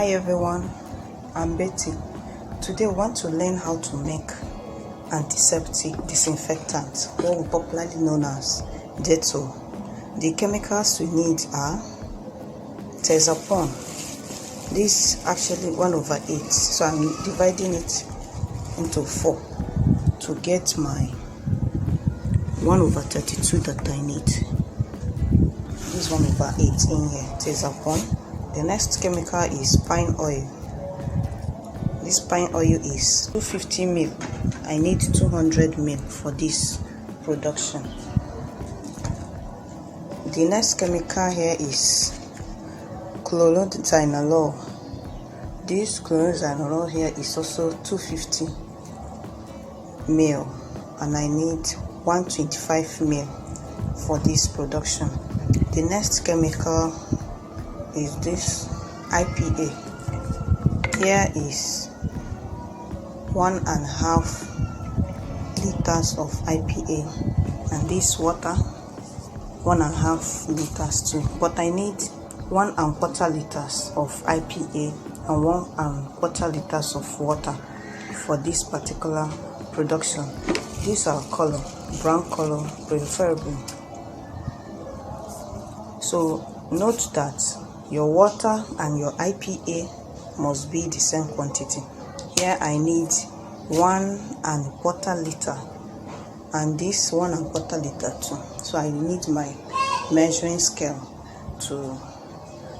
Hi everyone, I'm Betty. Today I want to learn how to make antiseptic disinfectant, what we popularly known as Dettol. The chemicals we need are Antiseptic. This is actually 1/8, so I'm dividing it into 4 to get my 1/32 that I need. This 1/8 in here, Antiseptic. The next chemical is pine oil. This pine oil is 250 ml. I need 200 ml for this production. The next chemical here is chlorothianol. This chlorothianol here is also 250 ml, and I need 125 ml for this production. The next chemical is this IPA. Here is 1.5 liters of IPA, and this water 1.5 liters too, but I need 1.25 liters of IPA and 1.25 liters of water for this particular production. These are color, brown color preferably. So note that your water and your IPA must be the same quantity. Here I need 1.25 liter, and this 1.25 liter too. So I need my measuring scale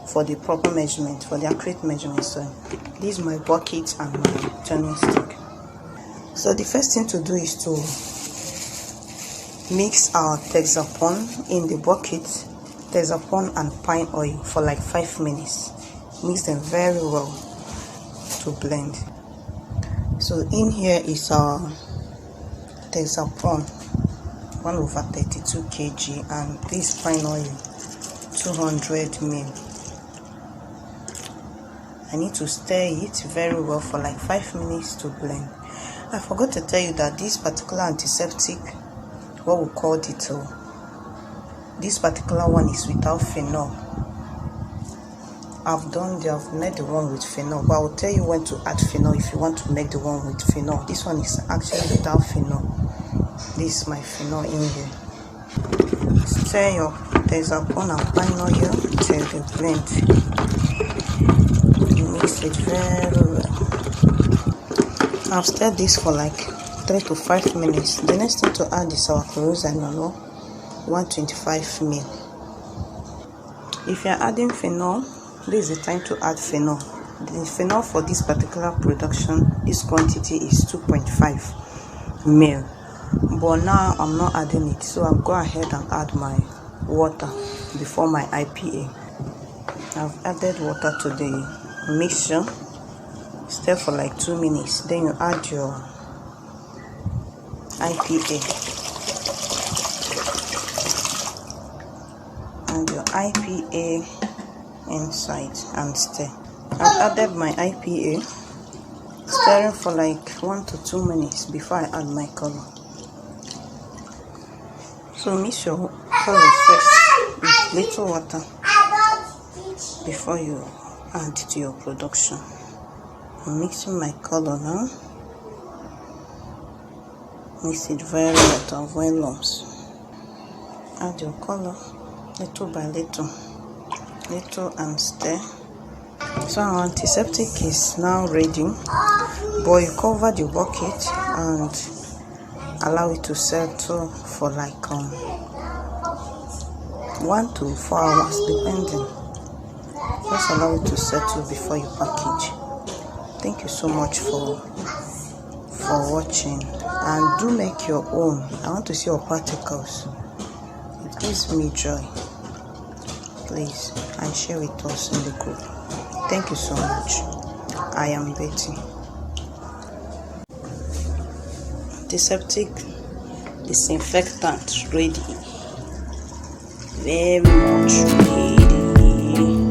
for the proper measurement, for the accurate measurement. So this is my bucket and my turning stick. So the first thing to do is to mix our Antiseptic in the bucket, Antiseptic and pine oil for like 5 minutes. Mix them very well to blend. So in here is our Antiseptic 1/32 kg, and this pine oil 200 ml. I need to stir it very well for like 5 minutes to blend. I forgot to tell you that this particular antiseptic, what we call detol, this particular one is without phenol. I've made the one with phenol, but I will tell you when to add phenol if you want to make the one with phenol. This one is actually without phenol. This is my phenol in here. Stir your Antiseptic and pine oil till they blend. Mix it very well. I've stirred this for like 3 to 5 minutes. The next thing to add is our chlorothianol 125 ml. If you are adding phenol, this is the time to add phenol. The phenol for this particular production, this quantity is 2.5 ml. But now I'm not adding it, so I'll go ahead and add my water before my IPA. I've added water to the mixture. Stir for like 2 minutes. Then you add your IPA. And your IPA inside and stir. I've added my IPA, stirring for like 1 to 2 minutes before I add my color. So mix your color first with little water before you add to your production. I'm mixing my color now. Mix it very well to avoid lumps. Add your color little by little and stir. So our antiseptic is now ready, but you cover the bucket and allow it to settle for like 1 to 4 hours depending. Just allow it to settle before you package. Thank you so much for watching, and do make your own. I want to see your particles. It gives me joy. Please, and share with us in the group. Thank you so much. I am Betty. Antiseptic disinfectant ready. Very much ready.